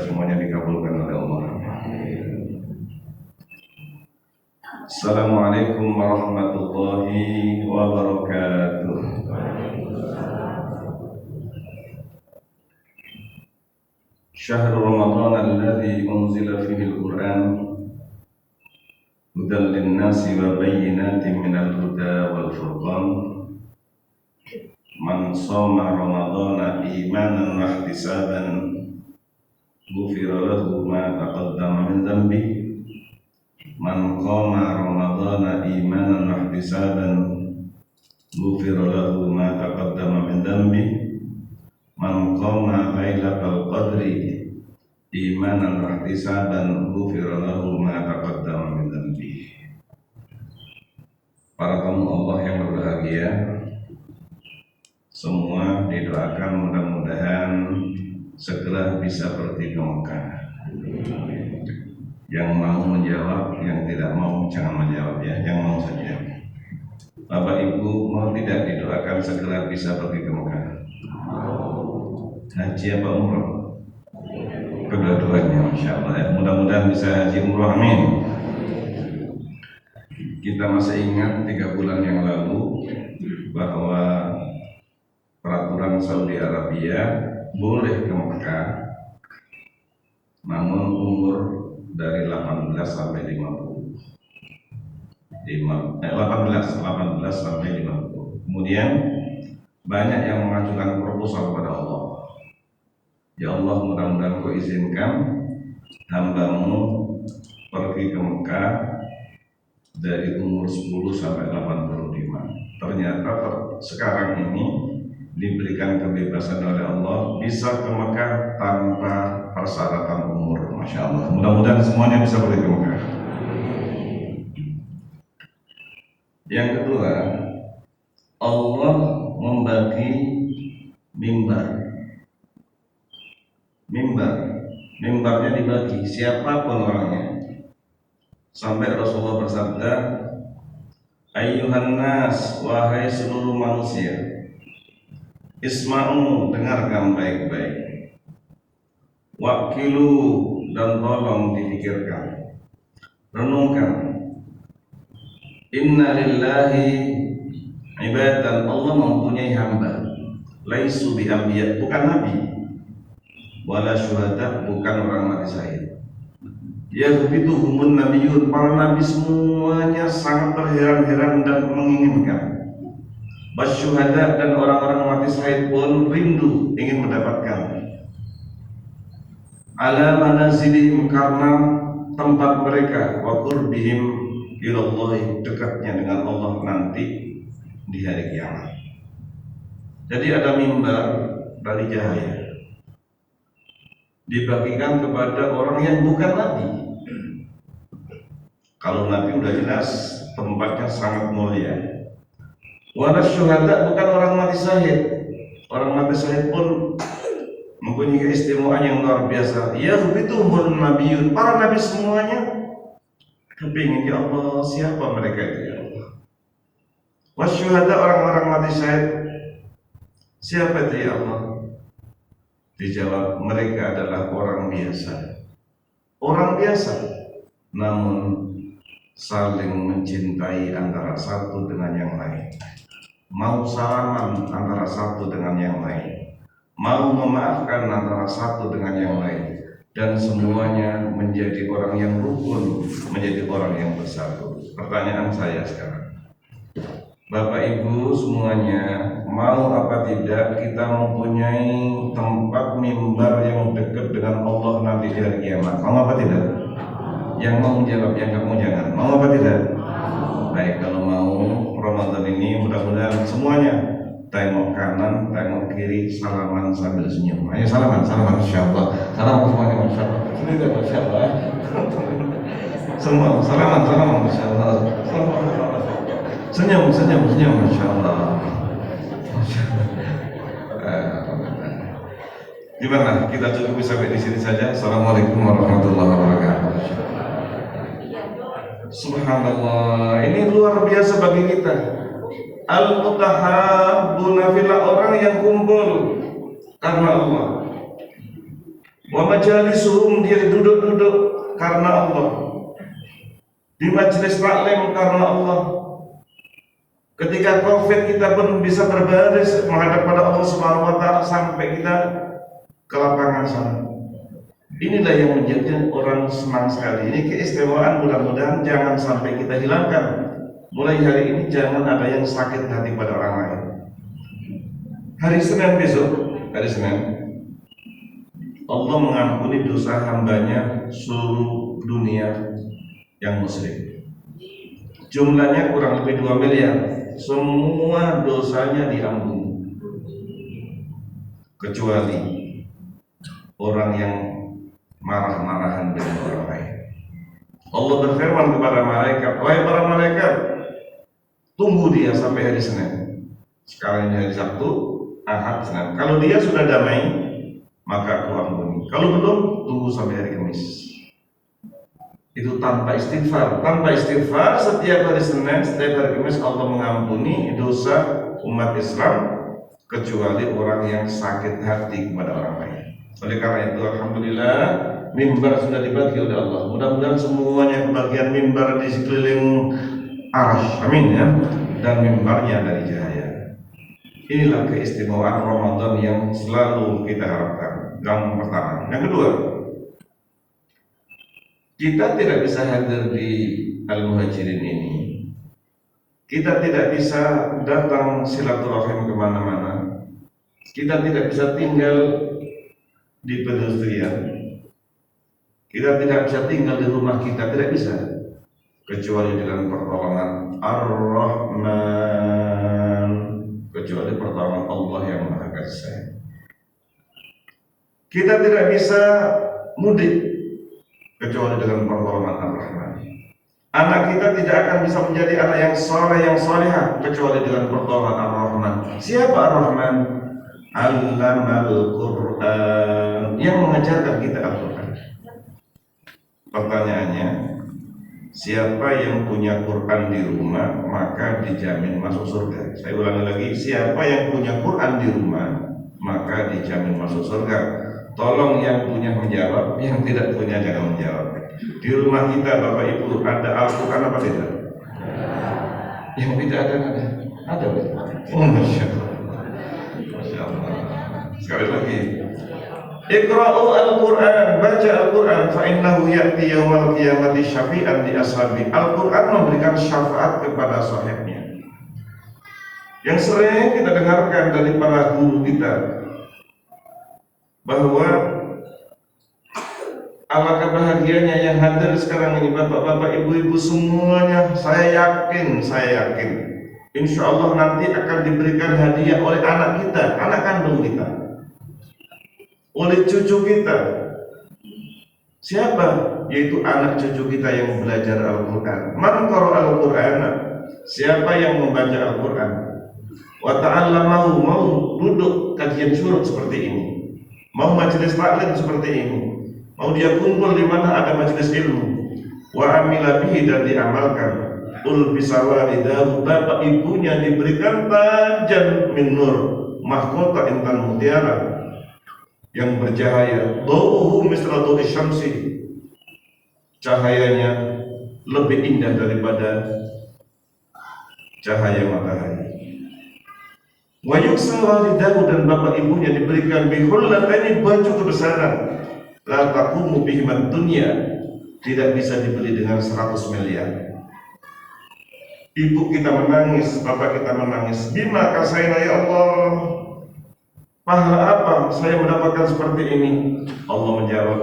semuanya dikabulkan oleh Allah. Assalamualaikum warahmatullahi wabarakatuh. Syahrul Ramadan alladzi unzila fihi al-Qur'an hudan lin-nasi wa bayyinatin minal huda wal furqan. Man shoma ramadhana imanan wa ihtisaban ghufira lahu ma taqaddama min dhanbi. Man qama ramadhana imanan wa ihtisaban ghufira lahu ma taqaddama min dhanbi. Man qama lailatal qadri imanan wa ihtisaban ghufira lahu ma taqaddama min dhanbi. Para tamu Allah yang berbahagia, semua didoakan mudah-mudahan segera bisa pergi ke Mekah. Yang mau menjawab, yang tidak mau jangan menjawab ya, yang mau saja. Bapak Ibu mau tidak didoakan segera bisa pergi ke Mekah? Haji apa umroh? Kedua-duanya, Masya Allah ya. Mudah-mudahan bisa haji umroh, amin. Kita masih ingat 3 bulan yang lalu bahwa peraturan Saudi Arabia boleh ke Mekah, namun umur dari 18 sampai 50. 18 sampai 50. Kemudian banyak yang mengajukan proposal kepada Allah. Ya Allah, mudah-mudahan Kau izinkan hamba-Mu pergi ke Mekah dari umur 10 sampai 85. Ternyata sekarang ini diberikan kebebasan oleh Allah, bisa ke Mekah tanpa persyaratan umur. Masya Allah. Mudah-mudahan semuanya bisa pergi ke Mekah. Yang kedua, Allah membagi mimbar. Mimbarnya dibagi siapapun orangnya. Sampai Rasulullah bersabda, ayyuhan nas, wahai seluruh manusia, isma'u, dengarkan baik-baik, wakilu, dan tolong dipikirkan, renungkan. Inna lillahi ibadan, Allah mempunyai hamba, laisu bi anbiya, bukan nabi, wala syuhada, bukan orang mati syahid. Yaghbituhumun nabiyun, para nabi semuanya sangat terheran-heran dan menginginkan. Wasyuhada, dan orang-orang mati syahid pun rindu ingin mendapatkan. Ala manazilihim, karena tempat mereka, wa qurbihim ilallahi, dekatnya dengan Allah nanti di hari kiamat. Jadi ada mimbar dari cahaya, dibagikan kepada orang yang bukan nabi. Kalau nabi udah jelas tempatnya sangat mulia. Wala syuhada, bukan orang mati syahid. Orang mati syahid pun mempunyai keistimewaan yang luar biasa. Ya begitu nabiyun, para nabi semuanya kepingin, ya Allah, siapa mereka itu ya Allah. Wasyuhada, orang-orang mati syahid, siapa itu ya Allah? Dijawab, mereka adalah orang biasa. Orang biasa, namun saling mencintai antara satu dengan yang lain, mau salaman antara satu dengan yang lain, mau memaafkan antara satu dengan yang lain, dan semuanya menjadi orang yang rukun, menjadi orang yang bersatu. Pertanyaan saya sekarang, Bapak Ibu semuanya, mau apa tidak kita mempunyai tempat mimbar yang dekat dengan Allah nanti di hari kiamat? Mau apa tidak? Yang mau menjawab, yang nggak mau jangan. Mau apa tidak? Baik, kalau mau, Ramadan ini mudah-mudahan semuanya tengok kanan, tengok kiri, salaman sambil senyum. Ayo salaman, Masya Allah. Salam semuanya, Masya Allah. Ini kan Masya Allah. Semua salaman, Masya Allah. Senyum, Masya Allah. Gimana? Kita cukup sampai di sini saja. Assalamualaikum warahmatullahi wabarakatuh. Subhanallah, ini luar biasa bagi kita. Al-mutahabbuna fillah, orang yang kumpul karena Allah. Wa majalisuhum, dia duduk-duduk karena Allah, di majelis taklim karena Allah. Ketika Covid kita pun bisa berbaris menghadap pada Allah Subhanahu wa taala sampai kita ke lapangan sana. Inilah yang menjadikan orang senang sekali. Ini keistimewaan, mudah-mudahan jangan sampai kita hilangkan. Mulai hari ini jangan ada yang sakit hati pada orang lain. Hari Senin besok, hari Senin, Allah mengampuni dosa hambanya seluruh dunia yang muslim. Jumlahnya kurang lebih 2 miliar. Semua dosanya diampuni, kecuali orang yang marah-marahan dengan orang lain. Allah berfirman kepada malaikat, wahai para malaikat, tunggu dia sampai hari Senin. Sekarang ini hari Sabtu, Ahad, Senin. Kalau dia sudah damai, maka aku ampuni. Kalau belum, tunggu sampai hari Kamis. Itu tanpa istighfar. Tanpa istighfar, setiap hari Senin, setiap hari Kamis Allah mengampuni dosa umat Islam, kecuali orang yang sakit hati kepada orang lain. Oleh karena itu, alhamdulillah, mimbar sudah dibagi oleh Allah. Mudah-mudahan semuanya kebagian mimbar di sekeliling arsh, amin ya. Dan mimbarnya dari cahaya. Inilah keistimewaan Ramadan yang selalu kita harapkan. Yang pertama. Yang kedua, kita tidak bisa hadir di Al-Muhajirin ini. Kita tidak bisa datang silaturahim kemana-mana. Kita tidak bisa tinggal di pedestrian. Kita tidak bisa tinggal di rumah kita, tidak bisa, kecuali dengan pertolongan Ar-Rahman, kecuali pertolongan Allah yang Maha Kasih Sayang. Kita tidak bisa mudik kecuali dengan pertolongan Ar-Rahman. Anak kita tidak akan bisa menjadi anak yang soleh, yang solehah, kecuali dengan pertolongan Ar-Rahman. Siapa Ar-Rahman? Allamal Quran, yang mengajarkan kita Al-Quran. Pertanyaannya, siapa yang punya Quran di rumah maka dijamin masuk surga. Saya ulangi lagi, siapa yang punya Quran di rumah maka dijamin masuk surga. Tolong yang punya menjawab, yang tidak punya jangan menjawab. Di rumah kita Bapak Ibu ada Al-Quran apa tidak? Yang tidak ada. Ada. Oh, Masya Allah. Masya Allah. Sekali lagi, Iqra'u al-Quran, baca Al-Quran, fa'innahu ya'ti yawmal qiyamati syafi'an di ashabi. Al-Quran memberikan syafaat kepada sahibnya. Yang sering kita dengarkan dari para guru kita, bahwa alangkah bahagianya yang hadir sekarang ini bapak-bapak, ibu-ibu semuanya. Saya yakin insya Allah nanti akan diberikan hadiah oleh anak kita, anak kandung kita, oleh cucu kita. Siapa? Yaitu anak cucu kita yang belajar Al-Quran. Man qara'a Al-Quran, siapa yang membaca Al-Quran, wa ta'allamahu, mau duduk kajian syuruk seperti ini, mau majelis taklim seperti ini, mau dia kumpul di mana ada majelis ilmu, wa amila bihi, dan diamalkan, ulbisa walidahu, bapak ibunya diberikan tajan min nur, mahkota intan mutiara yang bercahaya, dhau'uhu misla dhau'i syamsi, cahayanya lebih indah daripada cahaya matahari. Wa yuksa walidahu, dan bapak ibunya diberikan bihullataini, baju kebesaran, la taqumu bihimad dunya, tidak bisa dibeli dengan 100 miliar. Ibu kita menangis, bapak kita menangis, bima kasaina ya Allah, pahala apa saya mendapatkan seperti ini? Allah menjawab,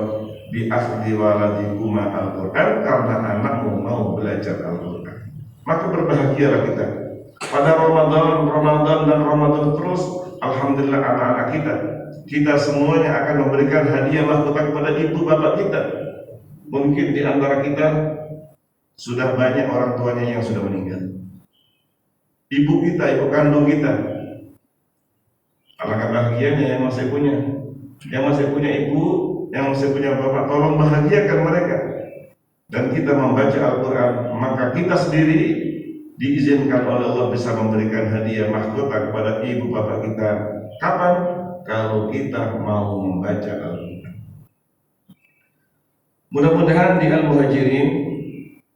bi akhdi waladikuma Al-Quran, karena anakmu mau belajar Al-Quran. Maka berbahagialah kita pada Ramadan dan Ramadan terus. Alhamdulillah, anak-anak kita semuanya akan memberikan hadiah mahkota kepada ibu bapak kita. Mungkin di antara kita sudah banyak orang tuanya yang sudah meninggal. Ibu kita, ibu kandung kita, alangkah bahagianya yang masih punya ibu, yang masih punya bapak. Tolong bahagiakan mereka. Dan kita membaca Al-Quran, maka kita sendiri diizinkan oleh Allah bisa memberikan hadiah mahkota kepada ibu bapak kita. Kapan? Kalau kita mau membaca Al-Quran. Mudah-mudahan di Al-Muhajirin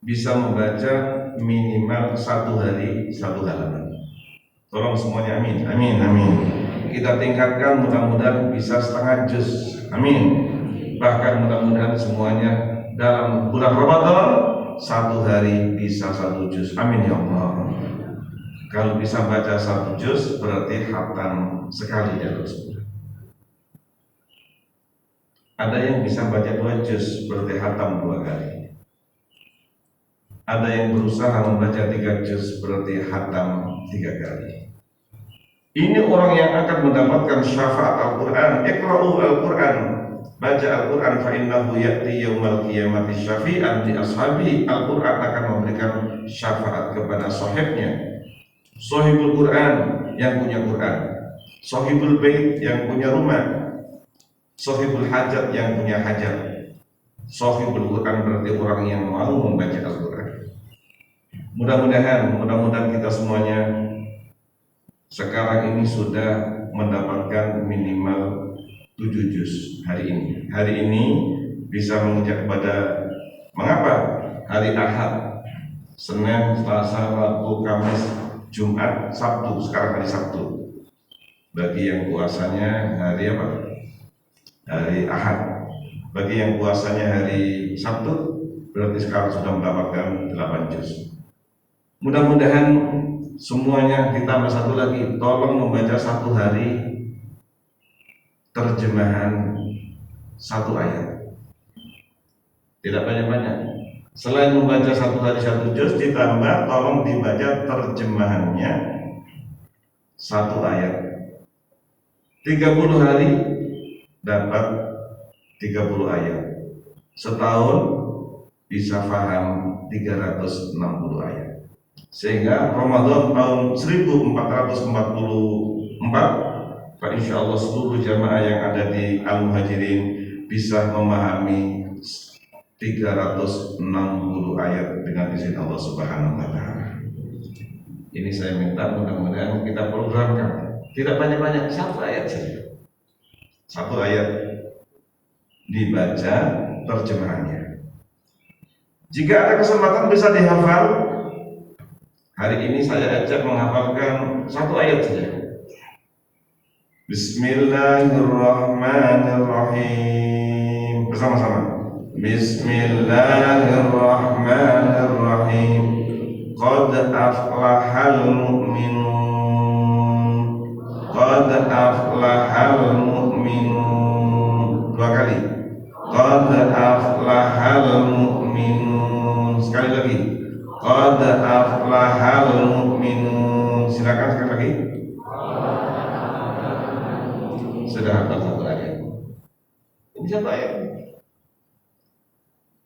bisa membaca minimal 1 hari 1 halaman. Tolong semuanya amin, amin, amin. Kita tingkatkan, mudah-mudahan bisa setengah juz, amin. Bahkan mudah-mudahan semuanya dalam bulan Ramadan 1 hari bisa 1 juz, amin ya Allah. Kalau bisa baca 1 juz berarti khatam sekali dalam sebulan. Ada yang bisa baca 2 juz berarti khatam 2 kali. Ada yang berusaha membaca 3 juz berarti khatam 3 kali. Ini orang yang akan mendapatkan syafaat Al-Quran. Iqra'u Al-Quran, baca Al-Quran, fa innahu ya'ti yaumal qiyamati syafi'an li ashabi. Al-Quran akan memberikan syafaat kepada sahibnya. Sahibul Quran yang punya Quran, sahibul bait yang punya rumah, sahibul hajat yang punya hajat. Sahibul Quran berarti orang yang mau membaca Al-Quran. Mudah-mudahan kita semuanya sekarang ini sudah mendapatkan minimal 7 juz hari ini. Hari ini bisa menginjak pada mengapa? Hari Ahad, Senin, Selasa, Rabu, Kamis, Jumat, Sabtu. Sekarang hari Sabtu. Bagi yang puasanya hari apa? Hari Ahad. Bagi yang puasanya hari Sabtu, berarti sekarang sudah mendapatkan 8 juz. Mudah-mudahan semuanya ditambah 1 lagi, tolong membaca 1 hari terjemahan 1 ayat. Tidak banyak-banyak. Selain membaca 1 hari 1 juz, ditambah tolong dibaca terjemahannya 1 ayat. 30 hari dapat 30 ayat. Setahun bisa paham 360 ayat. Sehingga Ramadan tahun 1444, Pak insya Allah seluruh jamaah yang ada di Al-Muhajirin bisa memahami 360 ayat dengan izin Allah Subhanahu wa Ta'ala. Ini saya minta mudah-mudahan kita programkan. Tidak banyak-banyak, 1 ayat saja. 1 ayat dibaca terjemahannya. Jika ada kesempatan bisa dihafal. Hari ini saya ajak menghafalkan 1 ayat saja. Bismillahirrahmanirrahim. Bersama-sama. Bismillahirrahmanirrahim. Qad aflahal mu'minun. Qad aflahal mu'minun. 2 kali. Qad aflahal mu'minun. Sekali lagi. Qad aflahal mu'minun. Silakan sekali lagi. Sudah hafal 1 ayat. Ini 1 ayat.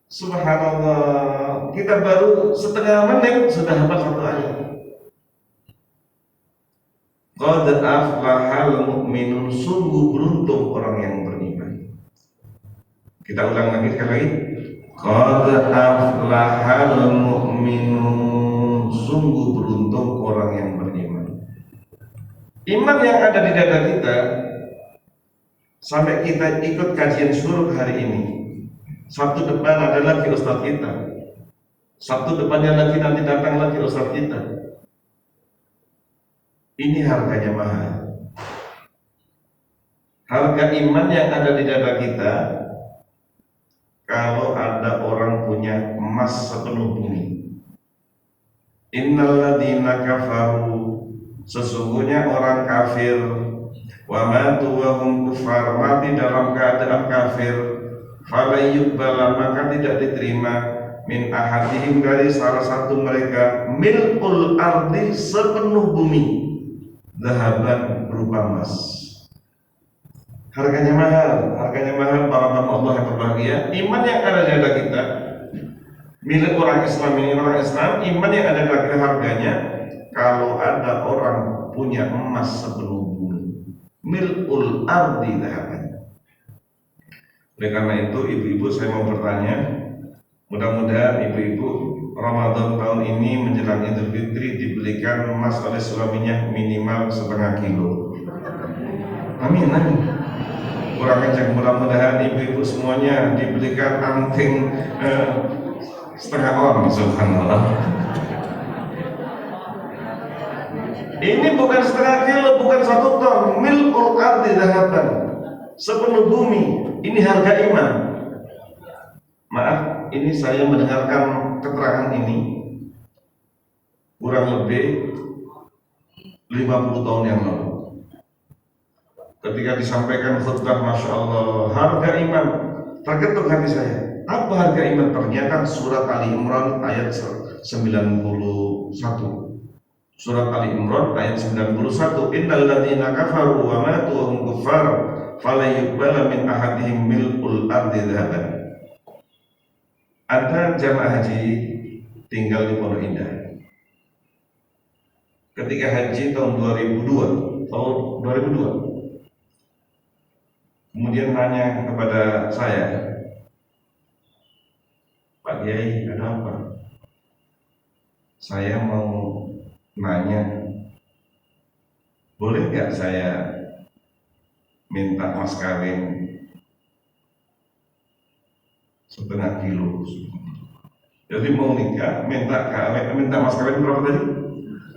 Subhanallah, kita baru setengah menit sudah hafal 1 ayat. Qad aflahal mu'minun. Sungguh beruntung orang yang beriman. Kita ulang lagi sekali lagi. Qad aflahal mu'minun. Sungguh beruntung orang yang beriman. Iman yang ada di dada kita sampai kita ikut kajian syuruk hari ini. Sabtu depan ada lagi ustaz kita. Sabtu depannya lagi nanti datang lagi ustaz kita. Ini harganya mahal. Harga iman yang ada di dada kita. Kalau ada orang punya emas sepenuh bumi, innal ladzina kafaru, sesungguhnya orang kafir, wa matu wa hum kufar, mati dalam keadaan kafir, fala yuqbala, maka tidak diterima min ahadihim, dari salah satu mereka, mil'ul ardi, sepenuh bumi, zahaban, berupa emas. Harganya mahal para hamba Allah yang berbahagia. Iman yang ada di dada kita milik orang Islam, ini orang Islam, iman yang ada di dada kita harganya kalau ada orang punya emas sepenuh bumi, mil'ul ardi zahaban. Oleh karena itu ibu-ibu saya mau bertanya, mudah-mudahan ibu-ibu Ramadan tahun ini menjelang Idul Fitri dibelikan emas oleh suaminya minimal 0,5 kilo. Amin, amin. kurang kencang. Mudah-mudahan ibu-ibu semuanya dibelikan anting setengah on, subhanallah. Ini bukan setengah kilo, bukan 1 ton, mil'ul ardi zahaban, sepenuh bumi. Ini harga iman. Maaf, ini saya mendengarkan keterangan ini kurang lebih 50 tahun yang lalu. Ketika disampaikan khutbah, Masya Allah, harga iman, tergetuk hati saya. Apa harga iman? Ternyata surat Ali Imran ayat 91. Surat Ali Imran ayat 91. Innal ladzina kafaru wa matu wa hum kuffar fala yuqbala min ahadihim mil'ul ardi dhahaban. Ada jamaah haji tinggal di Pondok Indah. Ketika haji tahun 2002, kemudian nanya kepada saya, Pak Kiai, ada apa? Saya mau nanya, boleh nggak saya minta mas kawin 1/2 kilo? Jadi mau nikah, minta mas kawin berapa tadi?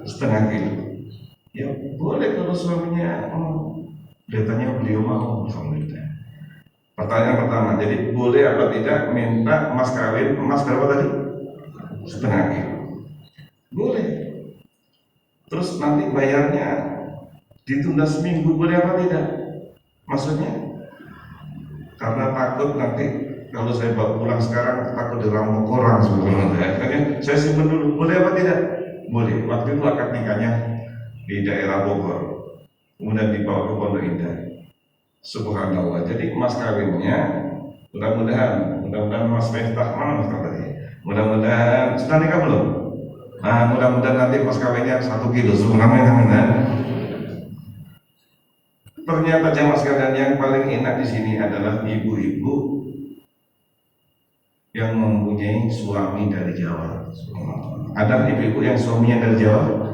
1/2 kilo. Ya boleh kalau suaminya kelihatannya beliau mau, alhamdulillah. Pertanyaan pertama, jadi boleh apa tidak minta mas kawin emas berapa tadi? 1/2 kilo. Boleh. Terus nanti bayarnya ditunda seminggu, boleh apa tidak? Maksudnya karena takut nanti kalau saya bawa pulang sekarang takut dirampok orang sebenarnya. Saya simpan dulu, boleh apa tidak? Boleh. Waktu itu akad nikahnya di daerah Bogor, kemudian dibawa ke Pondok Indah. Subhanallah. Jadi mas kawinnya mudah-mudahan Mas Miftah mana Miftah tadi? Mudah-mudahan sudah nikah belum? Nah, mudah-mudahan nanti mas kawinnya 1 kilo. Subhanallah. Ternyata jamaah sekalian, yang paling enak di sini adalah ibu-ibu yang mempunyai suami dari Jawa. Ada ibu-ibu yang suaminya dari Jawa?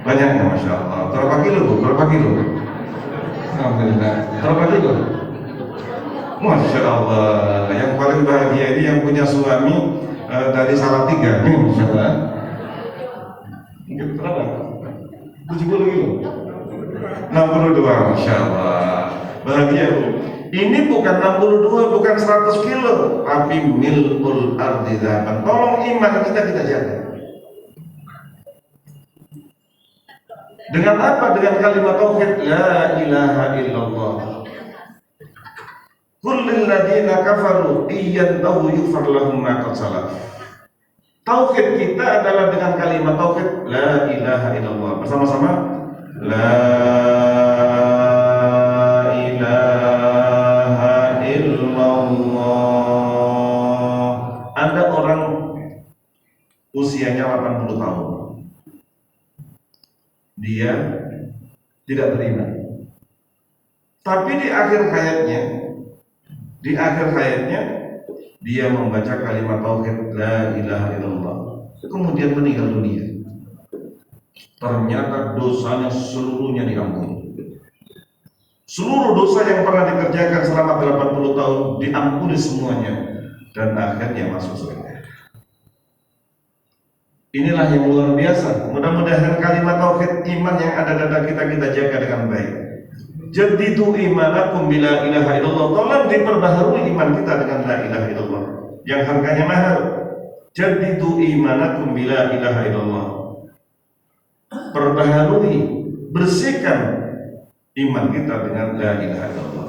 Banyaknya, Masya Allah. Berapa kilo Bu? Berapa kilo? Alhamdulillah. Berapa kilo? Masya Allah. Yang paling bahagia ini yang punya suami dari Salatiga. Masya Allah. Mungkin berapa? 70 kilo? 62, Masya Allah. Bahagia Bu. Ini bukan 62, bukan 100 kilo, tapi mil'ul ardi zahaban. Tolong iman kita jaga. Dengan apa? Dengan kalimat tauhid la ilaha illallah. Kullil ladzina kafaru iyantahu yufar lahum ma qad salaf. Tauhid kita adalah dengan kalimat tauhid la ilaha illallah. Bersama-sama la ilaha illallah. Ada orang usianya 80 tahun, dia tidak beriman, tapi di akhir hayatnya dia membaca kalimat tauhid la ilaha illallah, kemudian meninggal dunia. Ternyata dosanya seluruhnya diampuni. Seluruh dosa yang pernah dikerjakan selama 80 tahun diampuni semuanya, dan akhirnya masuk surga. Inilah yang luar biasa. Mudah-mudahan kalimat tauhid iman yang ada dalam kita jaga dengan baik. Jadidu imanakum bila ilaha illallah. Tolong diperbaharui iman kita dengan la ilaha illallah yang harganya mahal. Jadidu imanakum bila ilaha illallah. Perbaharui, bersihkan iman kita dengan la ilaha illallah.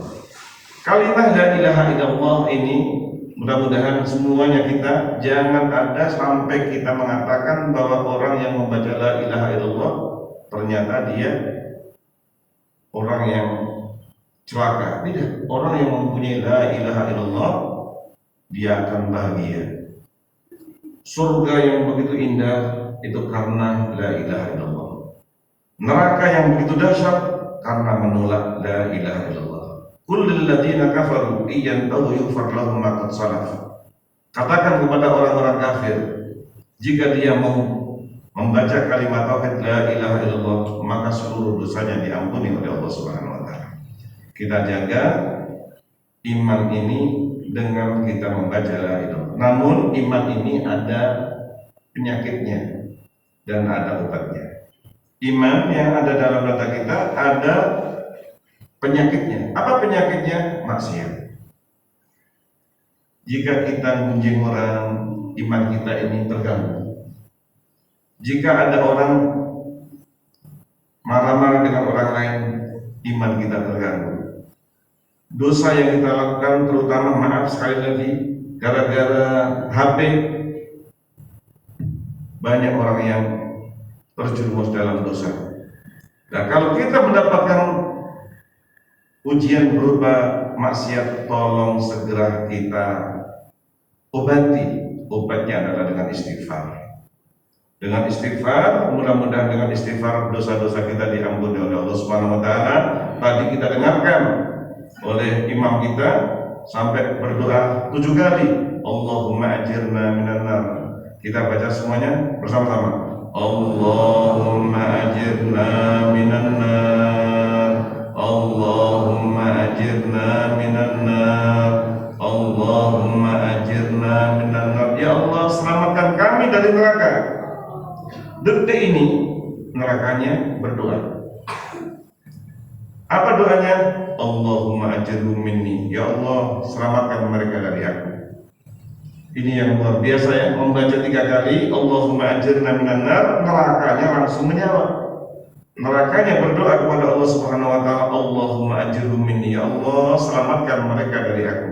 Kalimat la ilaha illallah ini mudah-mudahan semuanya kita jangan ada sampai kita mengatakan bahwa orang yang membaca la ilaha illallah ternyata dia orang yang celaka. Tidak, orang yang mempunyai la ilaha illallah dia akan bahagia. Surga yang begitu indah itu karena la ilaha illallah. Neraka yang begitu dahsyat karena menolak la ilaha illallah. Kullil ladzina kafaru iyantahu yufar lahum ma qad salaf. Katakan kepada orang-orang kafir, jika dia mau membaca kalimat tauhid la ilaha illallah, maka seluruh dosanya diampuni oleh Allah Subhanahu wa taala. Kita jaga iman ini dengan kita membaca la ilaha illallah. Namun iman ini ada penyakitnya dan ada obatnya. Iman yang ada dalam data kita ada penyakitnya. Apa penyakitnya? Maksiat. Jika kita gunjing orang, iman kita ini terganggu. Jika ada orang marah-marah dengan orang lain, iman kita terganggu. Dosa yang kita lakukan, terutama maaf sekali lagi, gara-gara HP, banyak orang yang terjerumus dalam dosa. Nah, kalau kita mendapatkan ujian berupa maksiat, tolong segera kita obati. Obatnya adalah dengan istighfar. Dengan istighfar, mudah-mudahan dengan istighfar dosa-dosa kita diampuni oleh Allah Subhanahu wa taala. Tadi kita dengarkan oleh imam kita sampai berdoa 7 kali, Allahumma ajirna minan nar. Kita baca semuanya bersama-sama. Allahumma ajirna minan nar. Allahumma ajirna minan nar. Allahumma ajirna minan nar. Ya Allah, selamatkan kami dari neraka. Detik ini nerakanya berdoa. Apa doanya? Allahumma ajirhum minni. Ya Allah, selamatkan mereka dari aku. Ini yang luar biasa ya, membaca 3 kali Allahumma ajirna minan nar, nerakanya langsung menyala. Nerakanya berdoa kepada Allah Subhanahu wa taala, Allahumma ajirhum minni. Ya Allah, selamatkan mereka dari aku.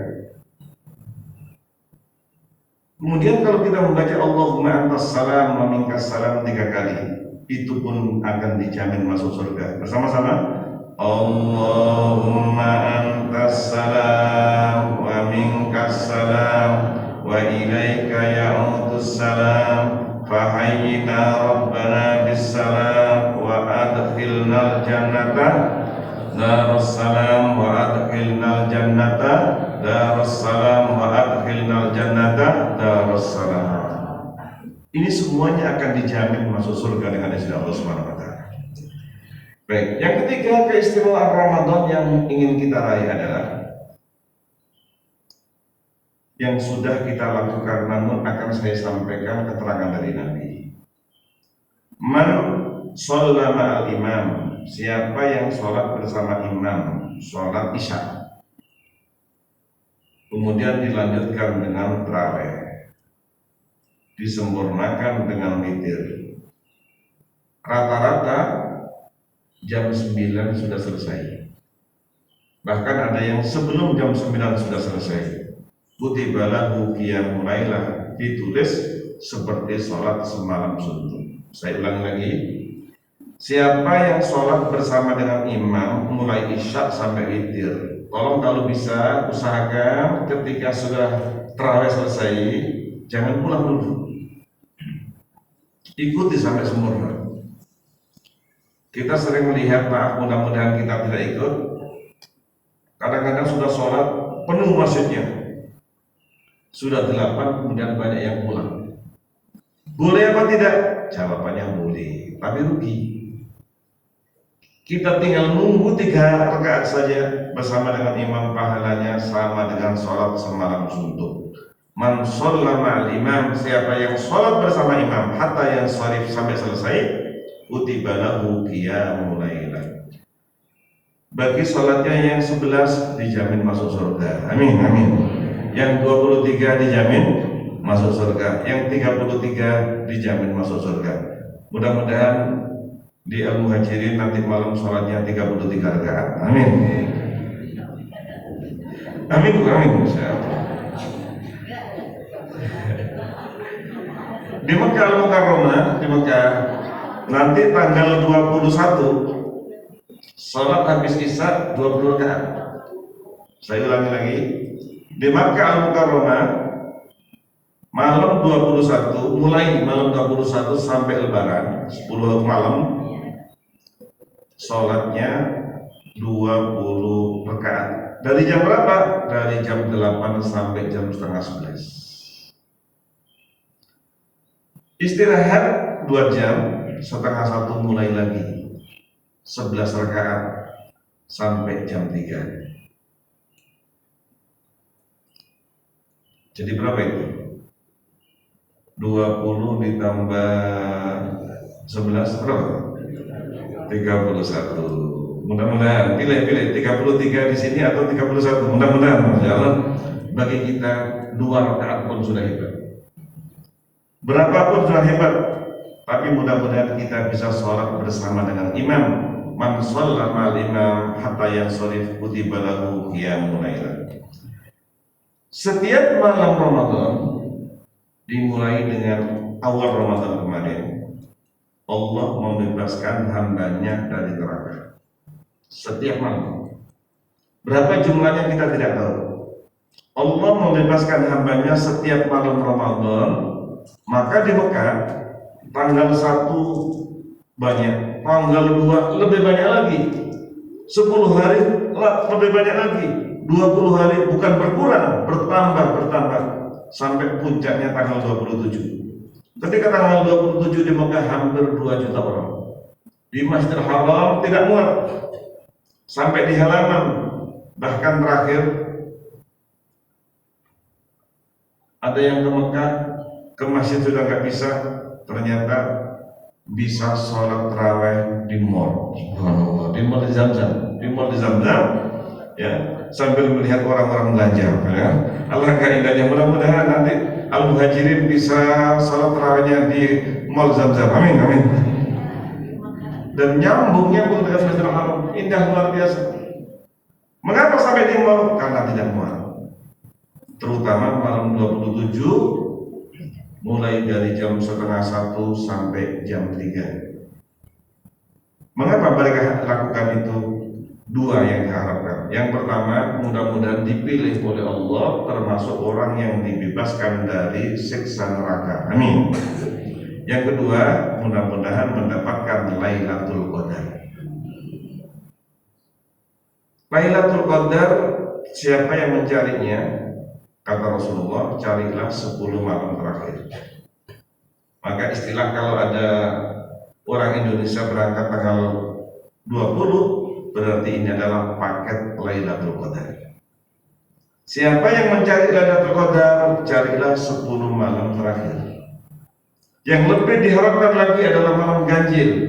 Kemudian kalau kita membaca Allahumma antas salam wa minkas salam 3 kali, itu pun akan dijamin masuk surga. Bersama-sama, Allahumma antas salam wa minkas salam wa ilaika ya'udus salam fahayyina rabbana bis salam wa adkhilnal jannata darussalam wa adkhilnal jannata darussalam wa adkhilnal jannata darussalam. Ini semuanya akan dijamin masuk surga dengan izin Allah Subhanahu wa taala. Baik, yang ketiga, keistimewaan Ramadan yang ingin kita raih adalah yang sudah kita lakukan, namun akan saya sampaikan keterangan dari Nabi. Man shalla ma'al imam, siapa yang sholat bersama imam, sholat isya, kemudian dilanjutkan dengan tarawih, disempurnakan dengan witir, rata-rata jam 9 sudah selesai. Bahkan ada yang sebelum jam 9 sudah selesai. Kutiba lahu qiyamul lailah, ditulis seperti sholat semalam suntuk. Saya ulang lagi. Siapa yang sholat bersama dengan imam mulai isya sampai witir, tolong kalau bisa usahakan ketika sudah tarawih selesai jangan pulang dulu. Ikuti sampai sempurna. Kita sering melihat, maaf, mudah-mudahan kita tidak ikut. Kadang-kadang sudah sholat penuh masjidnya, sudah 8, kemudian banyak yang pulang. Boleh apa tidak? Jawabannya boleh, tapi rugi. Kita tinggal nunggu 3 rakaat saja bersama dengan imam, pahalanya sama dengan sholat semalam suntuk. Man shalla ma'al imam, siapa yang sholat bersama imam hatta yang sharif sampai selesai, kutiba lahu qiyamul lailah. Bagi sholatnya yang 11 dijamin masuk surga. Amin, amin. Yang 23 dijamin masuk surga, yang 33 dijamin masuk surga. Mudah-mudahan di Al-Muhajirin nanti malam sholatnya 33 rakaat. Amin. Amin, amin. Di Mekah Al-Mukarramah, di Mekah nanti tanggal 21 sholat habis isya 20 rakaat. Saya ulangi lagi. Di Makkah Al-Mukarramah malam 21, mulai malam 21 sampai Lebaran 10 malam, sholatnya 20 rakaat. Dari jam berapa? Dari jam 8 sampai jam setengah 11. Istirahat 2 jam, setengah 1 mulai lagi 11 rakaat sampai jam 3. Jadi berapa itu? 20 ditambah 11 berapa? 31. Mudah-mudahan pilih 33 di sini atau 31. Mudah-mudahan jalan bagi kita 2 rakaat pun sudah hebat. Berapapun sudah hebat, tapi mudah-mudahan kita bisa sholat bersama dengan imam. Man shalla ma'al imam hatta yansharif kutiba lahu qiyamun lailah. Setiap malam Ramadan dimulai dengan awal Ramadan kemarin, Allah membebaskan hambanya dari neraka. Setiap malam. Berapa jumlahnya kita tidak tahu. Allah membebaskan hambanya setiap malam Ramadan. Maka di Mekah tanggal 1 banyak, tanggal 2 lebih banyak lagi, 10 hari lebih banyak lagi, 20 hari bukan berkurang, bertambah sampai puncaknya tanggal 27. Ketika tanggal 27 di Mekah hampir 2 juta orang. Di Masjidil Haram tidak muat. Sampai di halaman, bahkan terakhir ada yang ke Mekah, ke masjid sudah nggak bisa, ternyata bisa sholat tarawih di mall. Subhanallah, di mall di Zamzam, ya, sambil melihat orang-orang belanja. Ya. Alangkah indahnya, mudah-mudahan nanti al-muhajirin bisa sholat tarawihnya di mall Zamzam. Amin, amin. Dan nyambungnya pun dengan Masjidil Haram, indah luar biasa. Mengapa sampai di mall? Karena tidak muat. Terutama malam 27, mulai dari jam 12:30 sampai jam 3. Mengapa mereka lakukan itu? 2 yang diharapkan. Yang pertama, mudah-mudahan dipilih oleh Allah termasuk orang yang dibebaskan dari siksa neraka. Amin. Yang kedua, mudah-mudahan mendapatkan Lailatul Qadar. Lailatul Qadar, siapa yang mencarinya? Kata Rasulullah, carilah 10 malam terakhir. Maka istilah kalau ada orang Indonesia berangkat tanggal 20, berarti ini adalah paket Lailatul Qadar. Siapa yang mencari Lailatul Qadar, carilah 10 malam terakhir. Yang lebih diharapkan lagi adalah malam ganjil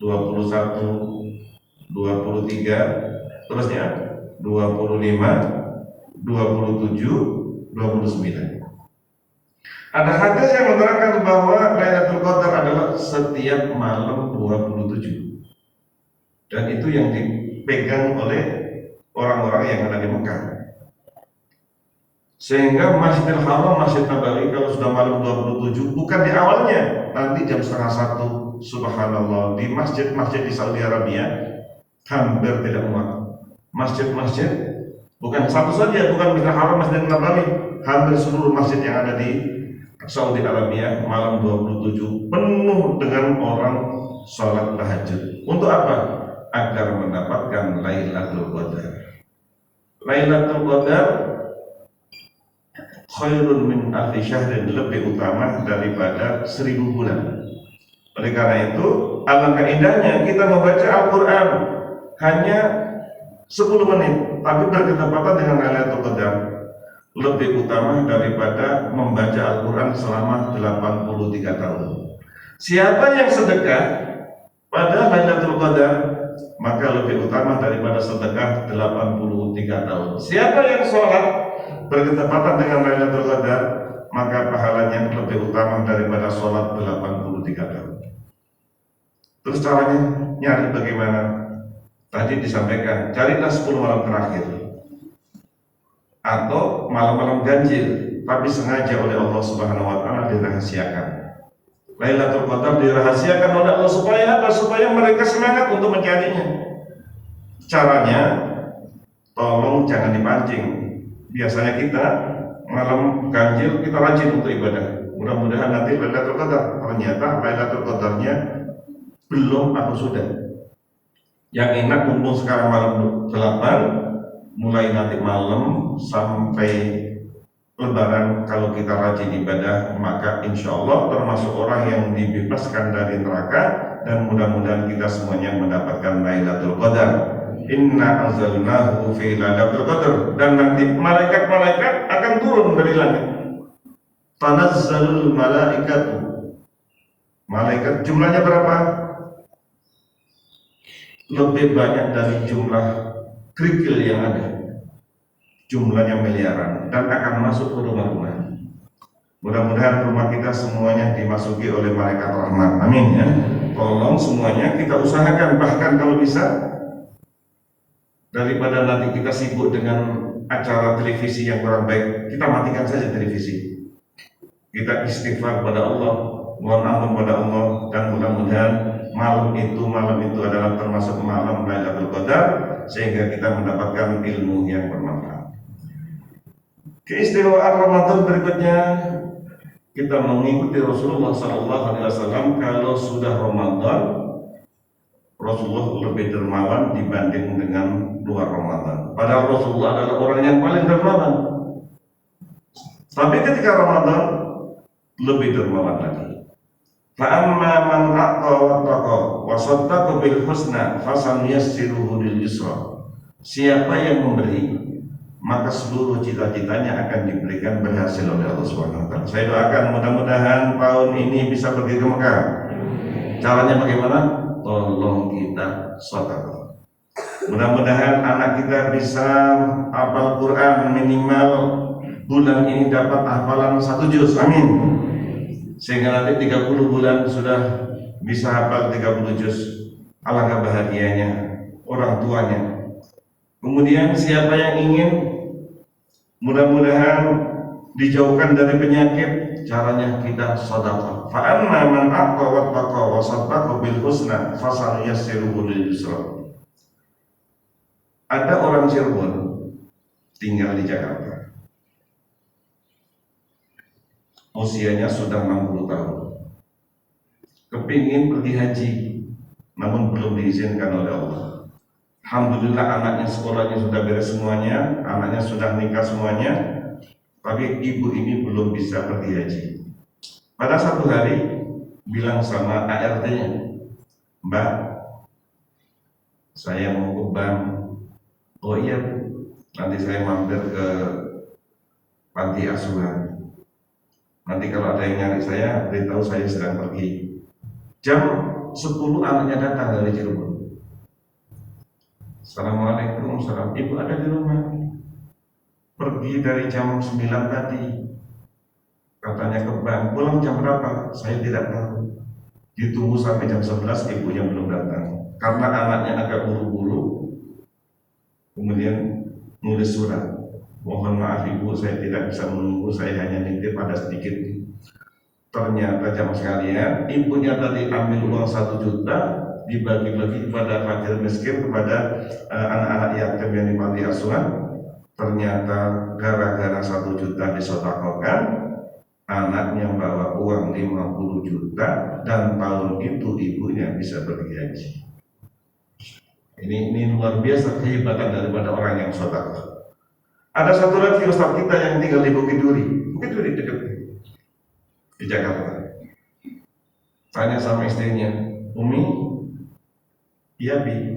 21, 23, terusnya 25, 27, 29. Ada hadis yang menerangkan bahwa Lailatul Qadar adalah setiap malam 27. Dan itu yang dipegang oleh orang-orang yang ada di Mekah. Sehingga Masjidil Haram, Masjid Nabawi kalau sudah malam 27, bukan di awalnya, nanti jam 12:30, subhanallah, di masjid-masjid di Saudi Arabia hampir tidak muat. Masjid-masjid, bukan satu saja, bukan Masjidil Haram, Masjid Nabawi, hampir seluruh masjid yang ada di Saudi Arabia malam 27 penuh dengan orang sholat tahajud. Untuk apa? Agar mendapatkan Lailatul Qadar. Lailatul Qadar khairun min alfi syahrin, lebih utama daripada 1000 bulan. Oleh karena itu, alangkah indahnya kita membaca Al-Quran hanya 10 menit, tapi berketepatan dengan Lailatul Qadar lebih utama daripada membaca Al-Quran selama 83 tahun. Siapa yang sedekah pada Lailatul Qadar, maka lebih utama daripada sedekah 83 tahun. Siapa yang sholat berketepatan dengan Lailatul Qadar, maka pahalanya lebih utama daripada sholat 83 tahun. Terus caranya nyari bagaimana? Tadi disampaikan, carilah 10 malam terakhir atau malam-malam ganjil, tapi sengaja oleh Allah Subhanahu wa taala dirahasiakan. Lailatul Qadar dirahasiakan oleh Allah supaya apa? Supaya mereka semangat untuk mencarinya. Caranya, tolong jangan dipancing. Biasanya kita malam ganjil kita rajin untuk ibadah. Mudah-mudahan nanti Lailatul Qadar. Ternyata Lailatul Qadarnya belum atau sudah. Yang enak mumpung sekarang malam 8, mulai nanti malam sampai Lebaran, kalau kita rajin ibadah, maka insya Allah termasuk orang yang dibebaskan dari neraka, dan mudah-mudahan kita semuanya mendapatkan Lailatul Qadar. Inna anzalnahu fi lailatul qadar, dan nanti malaikat-malaikat akan turun dari langit. Tanazzalul malaikatu, malaikat jumlahnya berapa? Lebih banyak dari jumlah kerikil yang ada, jumlahnya miliaran, dan akan masuk ke rumah-rumah. Mudah-mudahan rumah kita semuanya dimasuki oleh malaikat rahmat, amin ya. Tolong semuanya kita usahakan, bahkan kalau bisa, daripada nanti kita sibuk dengan acara televisi yang kurang baik, kita matikan saja televisi. Kita istighfar pada Allah, mohon ampun pada Allah, dan mudah-mudahan malam itu adalah termasuk malam Lailatul Qadar, sehingga kita mendapatkan ilmu yang bermanfaat. Keistimewaan Ramadan berikutnya, kita mengikuti Rasulullah SAW. Kalau sudah Ramadan, Rasulullah lebih dermawan dibanding dengan luar Ramadan. Padahal Rasulullah adalah orang yang paling dermawan. Tapi ketika Ramadan lebih dermawan lagi. Fa'amma man a'ta wattaqa wa saddaqa bil husna fasanuyassiruhu lil yusra. Siapa yang memberi, maka seluruh cita-citanya akan diberikan berhasil oleh Allah Subhanahu wa taala. Saya doakan mudah-mudahan tahun ini bisa pergi ke Mekah. Caranya bagaimana? Tolong kita sedekah. Mudah-mudahan anak kita bisa hafal Quran, minimal bulan ini dapat hafalan 1 juz. Amin. Sehingga nanti 30 bulan sudah bisa hafal 30 juz. Alangkah bahagianya orang tuanya. Kemudian siapa yang ingin mudah-mudahan dijauhkan dari penyakit, caranya kita sedekah. Fa amma man aqwa wattaqa wa saddaqa bil husna fasanuyassiruhu lil yusra. Ada orang Cirebon tinggal di Jakarta. Usianya sudah 60 tahun. Kepingin pergi haji, namun belum diizinkan oleh Allah. Alhamdulillah anaknya sekolahnya sudah beres semuanya, anaknya sudah nikah semuanya, tapi ibu ini belum bisa pergi haji. Pada satu hari bilang sama ART-nya, Mbak, saya mau ke bank. Oh iya Bu, nanti saya mampir ke panti asuhan. Nanti kalau ada yang nyari saya, beritahu saya sedang pergi. Jam 10 anaknya datang dari Cirebon. Assalamualaikum, salam. Ibu ada di rumah? Pergi dari jam 9 tadi, katanya ke bank. Pulang jam berapa? Saya tidak tahu. Ditunggu sampai jam 11, ibunya belum datang. Karena anaknya agak buru-buru, kemudian nulis surat. Mohon maaf ibu, saya tidak bisa menunggu, saya hanya nitip ada sedikit. Ternyata jam sekalian, ibunya tadi ambil uang 1 juta, dibagi-bagi kepada fakir miskin, kepada anak-anak yatim yang di panti asuhan. Ternyata gara-gara 1 juta disedekahkan, anaknya bawa uang 50 juta, dan tahun itu ibunya bisa pergi haji. Ini luar biasa kehebatan daripada orang yang sedekah. Ada satu lagi ustaz kita yang tinggal di Bukit Duri dekat di Jakarta. Tanya sama istrinya, Umi, iya Bi,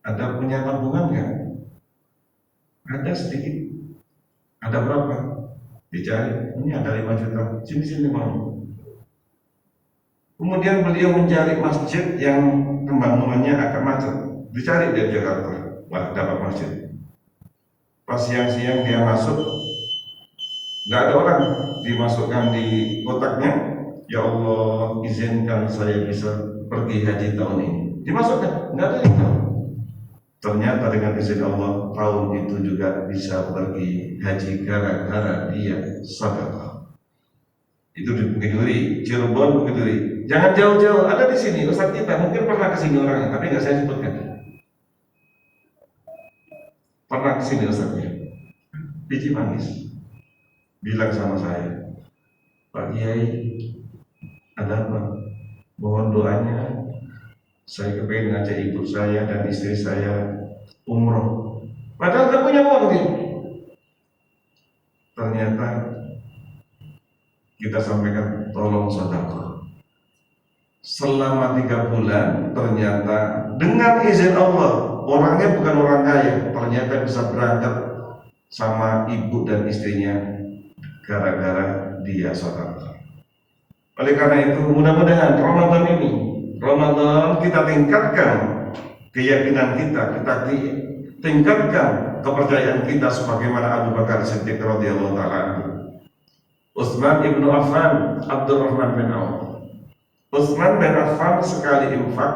ada punya tabungan nggak? Ada sedikit. Ada berapa? Dicari. Ini ada 5 juta. Sini mau. Kemudian beliau mencari masjid yang pembangunannya agak macet. Dicari di Jakarta. Wah, dapat masjid. Pas siang-siang dia masuk, nggak ada orang. Dimasukkan di kotaknya. Ya Allah, izinkan saya bisa pergi haji tahun ini. Dimasukkan, nggak ada yang tahu. Ternyata dengan izin Allah, tahun itu juga bisa pergi haji gara-gara dia sedekah. Itu di Bukit Duri, Cirebon, Bukit Duri. Jangan jauh-jauh, ada di sini. Ustaz kita mungkin pernah kesini orangnya, tapi nggak saya sebutkan. Pernah kesini Ustaznya, biji manis. Bilang sama saya, Pak Kiai, ada apa? Mohon doanya. Saya kepengen ngajak ibu saya dan istri saya umroh. Padahal nggak punya uang dia. Ternyata kita sampaikan tolong sedekah. Selama 3 bulan ternyata dengan izin Allah orangnya bukan orang kaya, ternyata bisa berangkat sama ibu dan istrinya gara-gara dia sedekah. Oleh karena itu mudah-mudahan Ramadan kita tingkatkan keyakinan kita tingkatkan kepercayaan kita sebagaimana Abu Bakar Siddiq radhiyallahu taala anhu, Utsman ibnu Affan, Abdurrahman bin Auf. Utsman bin Affan sekali infak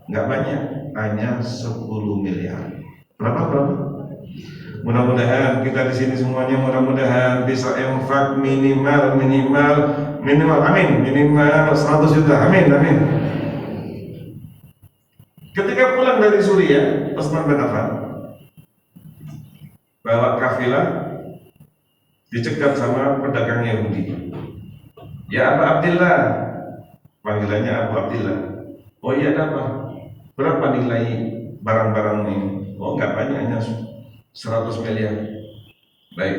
nggak banyak, hanya 10 miliar. Berapa? Mudah-mudahan kita di sini semuanya mudah-mudahan bisa infak minimal amin, minimal 100 juta. Amin. Ketika pulang dari Suriah, Utsman bin Affan bawa kafilah, dicegat sama pedagang Yahudi. Ya Abu Abdillah, panggilannya Abu Abdillah. Oh iya, ada apa? Berapa nilai barang-barang ini? Oh enggak banyak, hanya 100 miliar. Baik,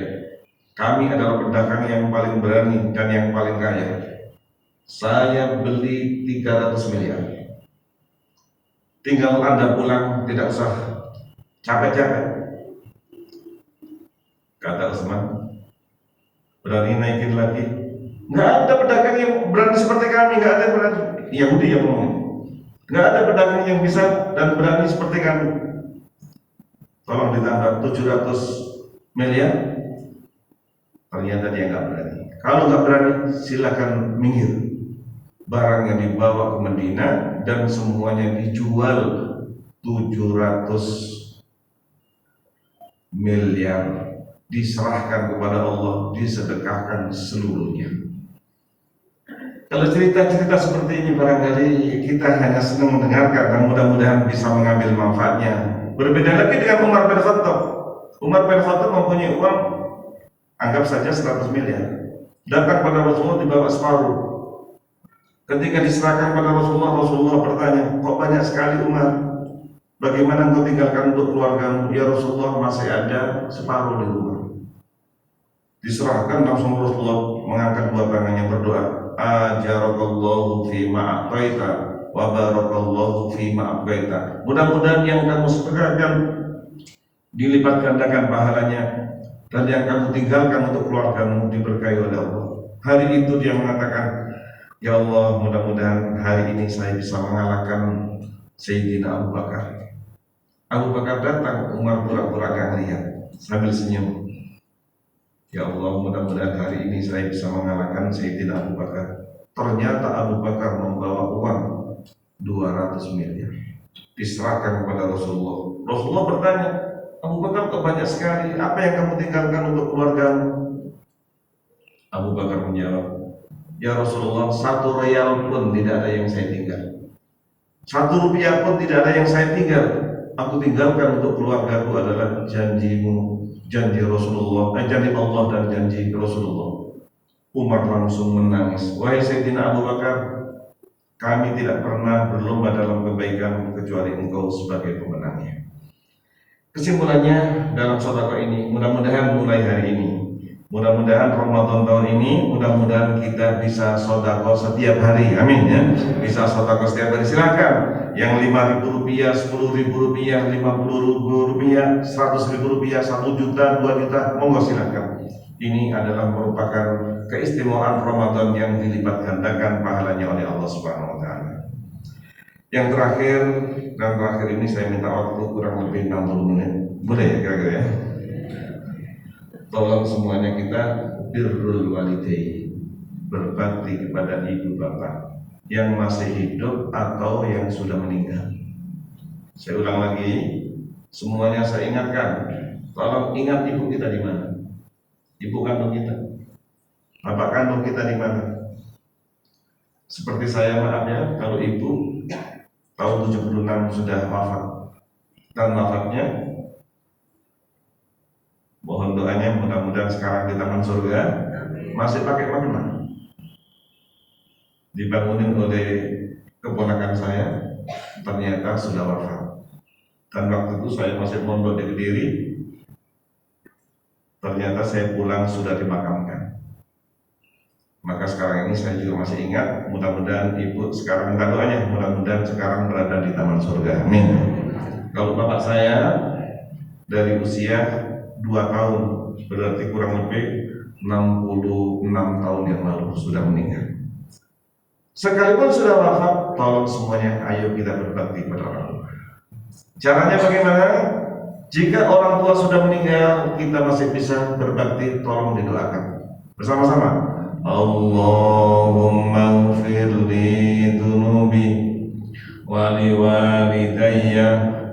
kami adalah pedagang yang paling berani dan yang paling kaya. Saya beli 300 miliar. Tinggal Anda pulang, tidak usah capek-capek. Kata Utsman, berani naikin lagi? Nggak ada pedagang yang berani seperti kami, nggak ada berani. Yahudi yang ngomong, nggak ada pedagang yang bisa dan berani seperti kami. Tolong ditambah 700 miliar. Ternyata dia nggak berani. Kalau nggak berani, silakan minggir. Barang yang dibawa ke Madinah dan semuanya dijual 700 miliar, diserahkan kepada Allah, disedekahkan seluruhnya. Kalau cerita-cerita seperti ini barangkali kita hanya senang mendengarkan dan mudah-mudahan bisa mengambil manfaatnya. Berbeda lagi dengan Umar bin Khattab. Umar bin Khattab mempunyai uang, anggap saja 100 miliar. Datang pada Rasulullah dibawa separuh. Ketika diserahkan pada Rasulullah bertanya, kok banyak sekali Umar? Bagaimana engkau tinggalkan untuk keluargamu? Ya Rasulullah, masih ada separuh di rumah. Diserahkan, langsung Rasulullah mengangkat dua tangannya berdoa, ajarakallahu fima a'taita wa barakallahu fima abqaita. Mudah-mudahan yang kamu sedekahkan dilipat gandakan pahalanya, dan yang kamu tinggalkan untuk keluargamu diberkahi oleh Allah. Hari itu dia mengatakan, ya Allah, mudah-mudahan hari ini saya bisa mengalahkan Sayyidina Abu Bakar. Abu Bakar datang, Umar pura-pura gak lihat sambil senyum. Ya Allah, mudah-mudahan hari ini saya bisa mengalahkan Sayyidina Abu Bakar. Ternyata Abu Bakar membawa uang 200 miliar, diserahkan kepada Rasulullah. Rasulullah bertanya, Abu Bakar kok banyak sekali, apa yang kamu tinggalkan untuk keluargamu? Abu Bakar menjawab, ya Rasulullah, 1 rial pun tidak ada yang saya tinggal, 1 rupiah pun tidak ada yang saya tinggal. Aku tinggalkan untuk keluargaku adalah janjimu, janji Rasulullah, janji Allah dan janji Rasulullah. Umar langsung menangis. Wahai Sayyidina Abu Bakar, kami tidak pernah berlomba dalam kebaikan kecuali engkau sebagai pemenangnya. Kesimpulannya dalam sedekah ini, mudah-mudahan mulai hari ini, mudah-mudahan Ramadan tahun ini, mudah-mudahan kita bisa sedekah setiap hari, amin ya. Bisa sedekah setiap hari, silakan. Yang 5.000 rupiah, 10.000 rupiah, 50.000 rupiah, 100.000 rupiah, 1 juta, 2 juta, monggo silakan. Ini adalah merupakan keistimewaan Ramadan yang dilipat gandakan pahalanya oleh Allah Subhanahu wa taala. Yang terakhir ini saya minta waktu kurang lebih 60 menit. Boleh ya kira-kira ya? Tolong semuanya kita birrul walidain, berbakti kepada ibu bapak yang masih hidup atau yang sudah meninggal. Saya ulang lagi, semuanya saya ingatkan, tolong ingat ibu kita di mana? Ibu kandung kita, bapak kandung kita di mana? Seperti saya, maaf ya, kalau ibu tahun 76 sudah wafat, dan wafatnya mohon doanya mudah-mudahan sekarang di taman surga masih pakai makna. Dibangunin oleh keponakan saya, ternyata sudah wafat. Dan waktu itu saya masih mondok di Kediri, ternyata saya pulang sudah dimakamkan. Maka sekarang ini saya juga masih ingat, mudah-mudahan ibu sekarang minta doanya, mudah-mudahan sekarang berada di taman surga. Amin. Kalau bapak saya dari usia 2 tahun, berarti kurang lebih 66 tahun yang lalu sudah meninggal. Sekalipun sudah wafat, tolong semuanya ayo kita berbakti pada orang tua. Caranya bagaimana? Jika orang tua sudah meninggal, kita masih bisa berbakti, tolong didoakan bersama-sama. Allahumma ighfirli dhunubi wali walidayya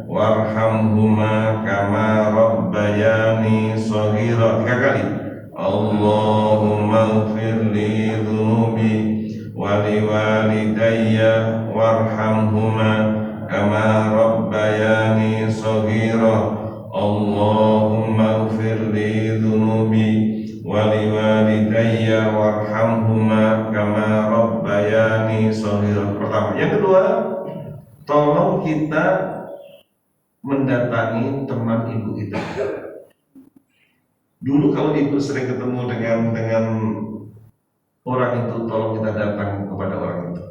warhamhuma kama rabbayani shaghira. 3 kali. Allahumma ighfirli dhunubi wali walidayya warhamhuma kama rabbayani shaghira. Allahumma ighfirli dhunubi wali walidayya warhamhuma kama rabbayani shaghira. Pertama. Yang kedua, tolong kita mendatangi teman ibu kita. Dulu kalau ibu sering ketemu dengan orang itu, tolong kita datang kepada orang itu.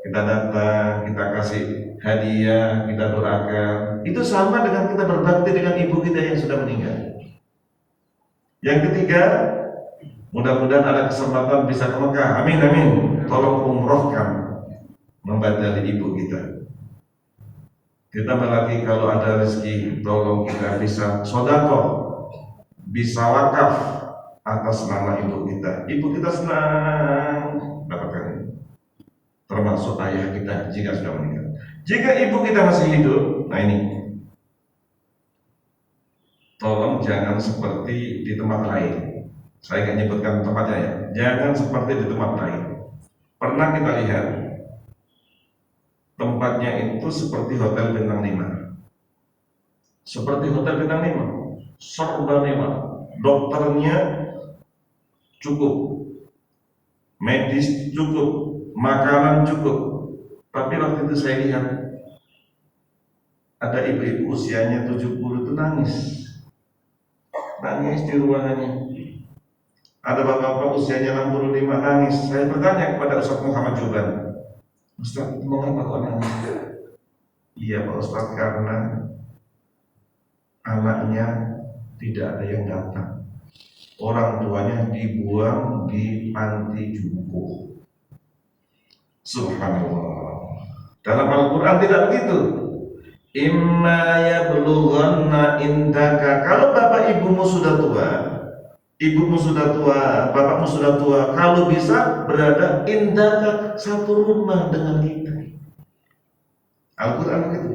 Kita datang, kita kasih hadiah, kita doakan. Itu sama dengan kita berbakti dengan ibu kita yang sudah meninggal. Yang ketiga, mudah-mudahan ada kesempatan bisa ke Mekah. Amin amin. Tolong umrohkan, membadali ibu kita. Kita lagi kalau ada rezeki, tolong kita bisa sedekah, bisa wakaf atas nama ibu kita. Ibu kita senang dapatkan, termasuk ayah kita jika sudah meninggal. Jika ibu kita masih hidup, nah ini, tolong jangan seperti di tempat lain. Saya nggak nyebutkan tempatnya ya. Jangan seperti di tempat lain. Pernah kita lihat tempatnya itu seperti hotel bintang 5. Seperti hotel bintang 5, serba mewah. Dokternya cukup, medis cukup, makanan cukup. Tapi waktu itu saya lihat ada ibu-ibu usianya 70 itu nangis di ruangannya. Ada bapak-bapak usianya 65 nangis. Saya bertanya kepada Ustaz Muhammad Juban, Ustaz, mengapa kok nangis? Iya Pak Ustaz, karena anaknya tidak ada yang datang. Orang tuanya dibuang di panti jompo. Subhanallah. Dalam Al-Quran tidak begitu. Imma yablughanna indaka. Kalau bapak ibumu sudah tua, bapakmu sudah tua, kalau bisa berada indaka, satu rumah dengan kita. Al-Quran begitu.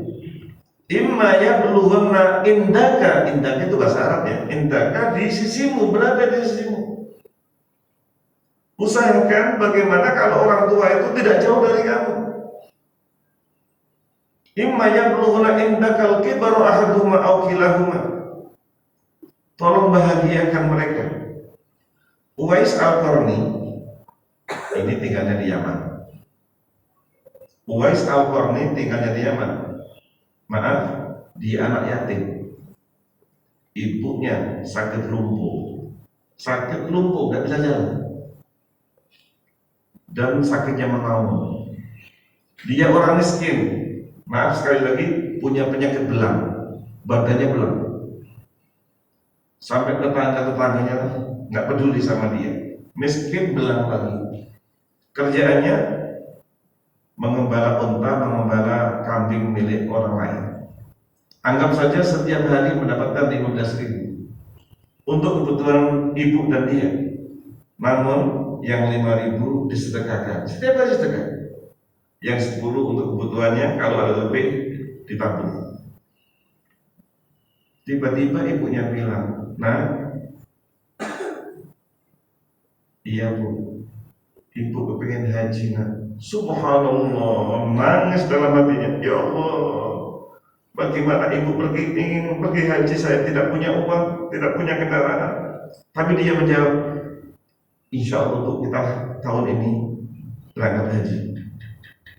Imma yablughanna indaka itu bahasa Arab ya. Indaka di sisimu, berada di sisimu. Usahakan bagaimana kalau orang tua itu tidak jauh dari kamu. Imma yablughanna indakal kibaru ahaduhuma aw kilahuma. Tolong bahagiakan mereka. Uwais Al-Qarni ini tinggalnya di Yaman. Uwais Al-Qarni tinggalnya di Yaman. Maaf, dia anak yatim. Ibunya sakit lumpuh, nggak bisa jalan, dan sakitnya menaun. Dia orang miskin. Maaf sekali lagi, punya penyakit belang, badannya belang. Sampai tetangga-tetangganya nggak peduli sama dia. Miskin, belang lagi. Kerjaannya mengembala unta, mengembala kambing milik orang lain. Anggap saja setiap hari mendapatkan 15.000 untuk kebutuhan ibu dan dia. Namun yang 5.000 disedekahkan. Setiap hari sedekah. Yang 10 untuk kebutuhannya, kalau ada lebih ditabung. Tiba-tiba ibunya bilang, "Nah, iya Bu, ibu kepingin haji nak." Subhanallah, nangis dalam hatinya. Ya Allah, bagaimana ibu ingin pergi haji, saya tidak punya uang, tidak punya kendaraan. Tapi dia menjawab, insya Allah untuk kita tahun ini berangkat haji.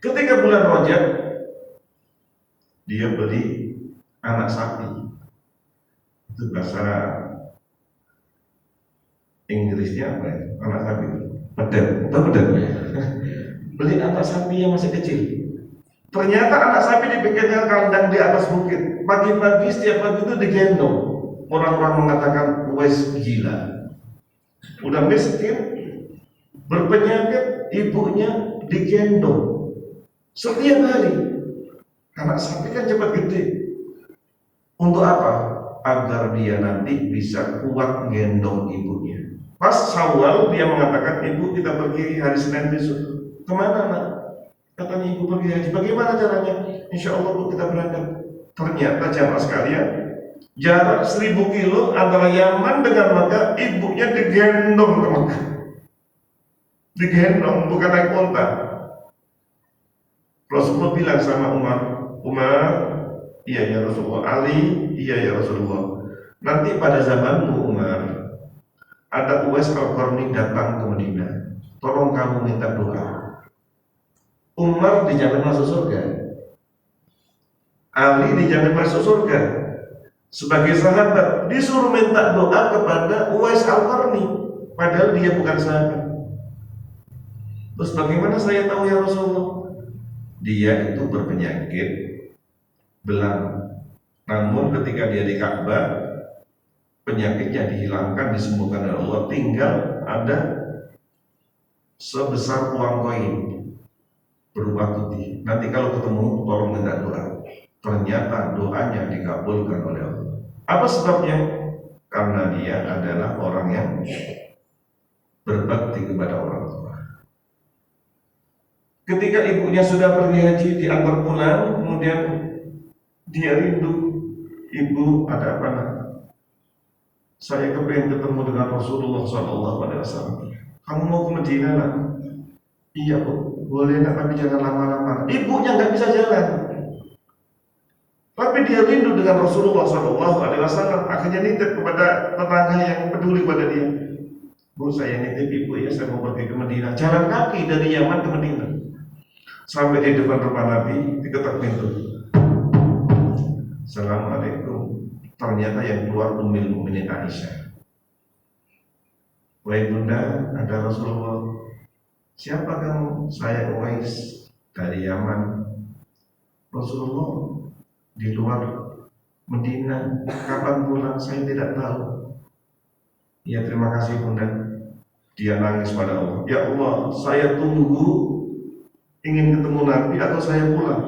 Ketika bulan Rajab, dia beli anak sapi. Itu bahasa Inggrisnya apa ya? Anak sapi itu pedet, tahu pedet? Beli anak sapi yang masih kecil. Ternyata anak sapi dipikirkan kandang di atas bukit. Pagi-pagi setiap pagi itu digendong. Orang-orang mengatakan Uwais gila. Udah miskin, berpenyakit, ibunya digendong setiap hari. Anak sapi kan cepat gede. Untuk apa? Agar dia nanti bisa kuat gendong ibunya. Pas Syawal dia mengatakan, ibu kita pergi hari Senin besok. Kemana nak? Katanya ibu pergi haji. Bagaimana caranya? Insya Allah bu kita berangkat. Ternyata jamaah sekalian, jarak 1000 kilo antara Yaman dengan Makkah, ibunya digendong ke Makkah. Digendong, bukan naik onta. Rasulullah bilang sama Umar, iya ya Rasulullah. Ali, iya ya Rasulullah. Nanti pada zamanmu Umar, ada Uwais Al-Qarni datang ke Madinah. Tolong kamu minta doa. Umar dijamin masuk surga. Ali dijamin masuk surga. Sebagai sahabat disuruh minta doa kepada Uwais Al-Qarni, padahal dia bukan sahabat. Terus bagaimana saya tahu ya Rasulullah? Dia itu berpenyakit belang. Namun ketika dia di Ka'bah, penyakitnya dihilangkan, disembuhkan oleh Allah. Tinggal ada sebesar uang koin berubah putih. Nanti kalau ketemu tolong minta doa. Ternyata doanya dikabulkan oleh Allah. Apa sebabnya? Karena dia adalah orang yang berbakti kepada orang tua. Ketika ibunya sudah pergi haji, diantar pulang, kemudian dia rindu. Ibu, ada apa nak? Saya kepengen ketemu dengan Rasulullah SAW. Kamu mau ke Madinah nak? Iya bu, boleh nak, tapi jangan lama-lama. Ibunya nggak bisa jalan, tapi dia rindu dengan Rasulullah SAW. Akhirnya nitip kepada tetangga yang peduli pada dia. Bu, saya nitip ibu ya, saya mau pergi ke Madinah. Jalan kaki dari Yaman ke Madinah. Sampai di depan rumah Nabi, diketok pintu. Assalamualaikum. Ternyata yang keluar Ummul Mukminin Aisyah. Wahai bunda, ada Rasulullah. Siapa kamu? Saya Uwais dari Yaman. Rasulullah di luar Madinah. Kapan pulang? Saya tidak tahu. Ya terima kasih bunda. Dia nangis pada Allah. Ya Allah, saya tunggu ingin ketemu Nabi atau saya pulang?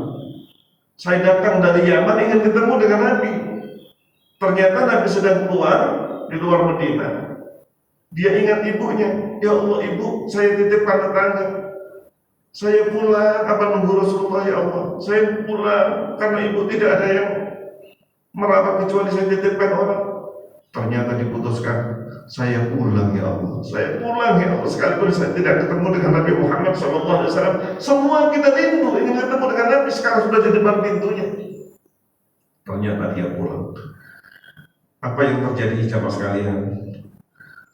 Saya datang dari Yaman ingin ketemu dengan Nabi. Ternyata Nabi sedang keluar di luar Madinah. Dia ingat ibunya. Ya Allah ibu, saya titipkan tetangga. Saya pulang, apa nunggu Rasulullah ya Allah. Saya pulang karena ibu tidak ada yang merawat kecuali saya titipkan orang. Ternyata diputuskan, saya pulang ya Allah. Saya pulang ya Allah. Sekalipun saya tidak ketemu dengan Nabi Muhammad SAW. Semua kita rindu ingin ketemu dengan Nabi. Sekarang sudah di depan pintunya. Ternyata dia pulang. Apa yang terjadi jamaah sekalian?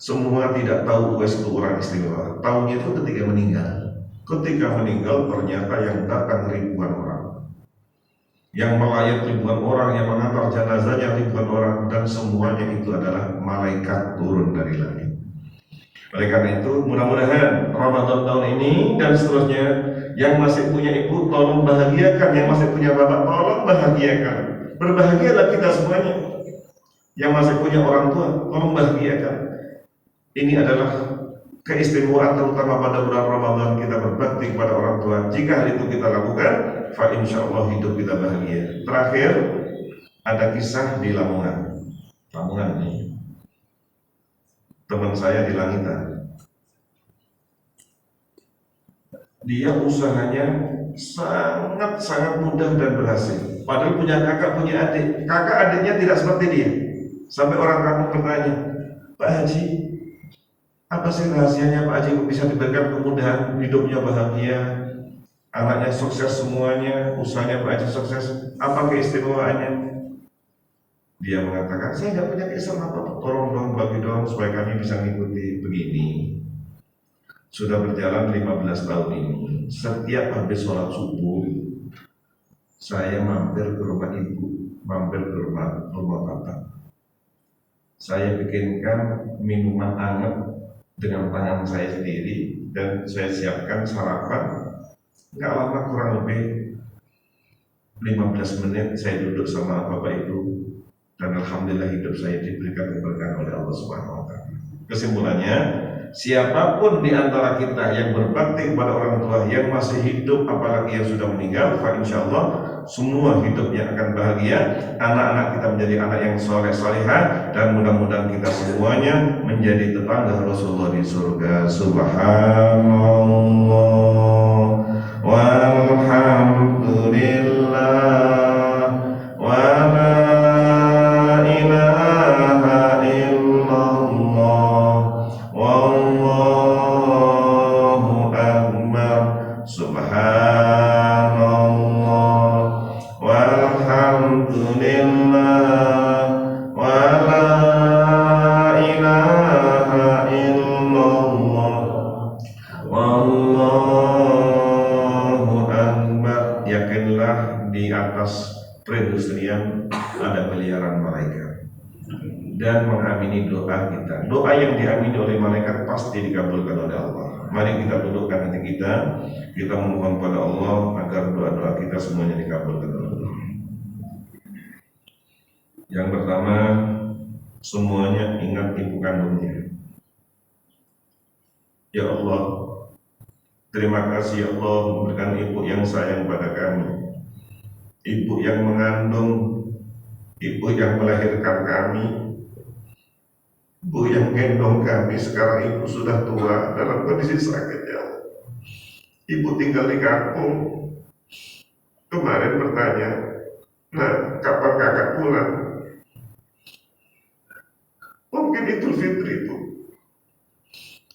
Semua tidak tahu Uwais itu orang istimewa. Tahunya itu ketika meninggal. Ketika meninggal ternyata yang datang ribuan orang, yang melayat ribuan orang, yang mengantar jenazahnya ribuan orang, dan semuanya itu adalah malaikat turun dari langit. Oleh karena itu mudah-mudahan Ramadan tahun ini dan seterusnya, yang masih punya ibu tolong bahagiakan, yang masih punya bapak tolong bahagiakan. Berbahagialah kita semuanya. Yang masih punya orang tua tolong bahagiakan. Ini adalah keistimewaan terutama pada bulan Ramadan, kita berbakti kepada orang tua. Jika hal itu kita lakukan, fa insyaallah hidup kita bahagia. Terakhir, ada kisah di Lamongan. Lamongan nih. Teman saya di Langitan. Dia usahanya sangat mudah dan berhasil. Padahal punya kakak, punya adik. Kakak adiknya tidak seperti dia. Sampai orang kampung bertanya, Pak Haji, apa sih rahasianya Pak Haji kok bisa diberikan kemudahan, hidupnya bahagia, anaknya sukses semuanya, usahanya Pak Haji sukses, apa keistimewaannya? Dia mengatakan, saya nggak punya keistimewa apa-apa, tolong dong, bagi dong supaya kami bisa mengikuti begini. Sudah berjalan 15 tahun ini, setiap habis sholat subuh, saya mampir ke rumah ibu, mampir ke rumah bapak. Saya bikinkan minuman hangat dengan tangan saya sendiri dan saya siapkan sarapan. Nggak lama, kurang lebih 15 menit saya duduk sama Bapak Ibu, dan alhamdulillah hidup saya diberikan keberkahan oleh Allah Subhanahu wa taala. Kesimpulannya, siapapun di antara kita yang berbakti kepada orang tua yang masih hidup, apalagi yang sudah meninggal, insya Allah semua hidupnya akan bahagia. Anak-anak kita menjadi anak yang soleh solehah, dan mudah-mudahan kita semuanya menjadi tetangga Rasulullah di surga. Subhanallah walhamdulillah wa la ilaha illallah wallahu akbar. Subhanallah walhamdulillah wa la ilaha illallah wallahu akbar. Yakinlah di atas perindustrian ada miliaran malaikat, dan mengamini doa kita. Doa yang diamini oleh malaikat pasti dikabulkan oleh Allah. Mari kita dudukkan hati kita memohon pada Allah agar doa-doa kita semuanya dikabulkan oleh Allah. Yang pertama, semuanya ingat ibu kandungnya. Ya Allah, terima kasih ya Allah memberikan ibu yang sayang pada kami, ibu yang mengandung, ibu yang melahirkan kami, ibu yang gendong kami. Sekarang ibu sudah tua dalam kondisi sakit ya Allah. Ibu tinggal di kampung. Kemarin bertanya, nah kapan kakak pulang? Mungkin Idul Fitri itu.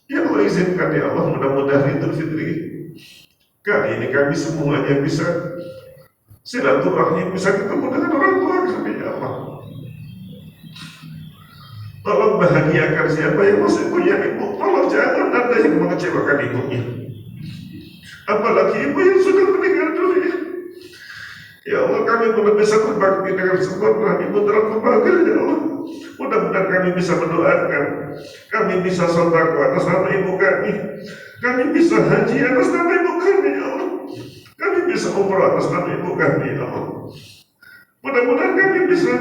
Ya Allah, izinkan ya Allah, mudah-mudahan Idul Fitri kali ini kami semuanya bisa silaturahmi, bisa ketemu dengan orang tua kami ya Allah. Tolong bahagiakan siapa yang masih punya ibu. Tolong jangan ada yang mengecewakan ibunya, apalagi ibu yang sudah meninggal dunia. Ya Allah, kami belum bisa berbakti dengan sempurna ibu dalam kebahagiaan ya Allah. Mudah-mudahan kami bisa mendoakan, kami bisa sedekah atas nama ibu kami bisa haji atas nama ibu kami ya Allah, kami bisa umrah atas nama ibu kami ya Allah. Mudah-mudahan kami bisa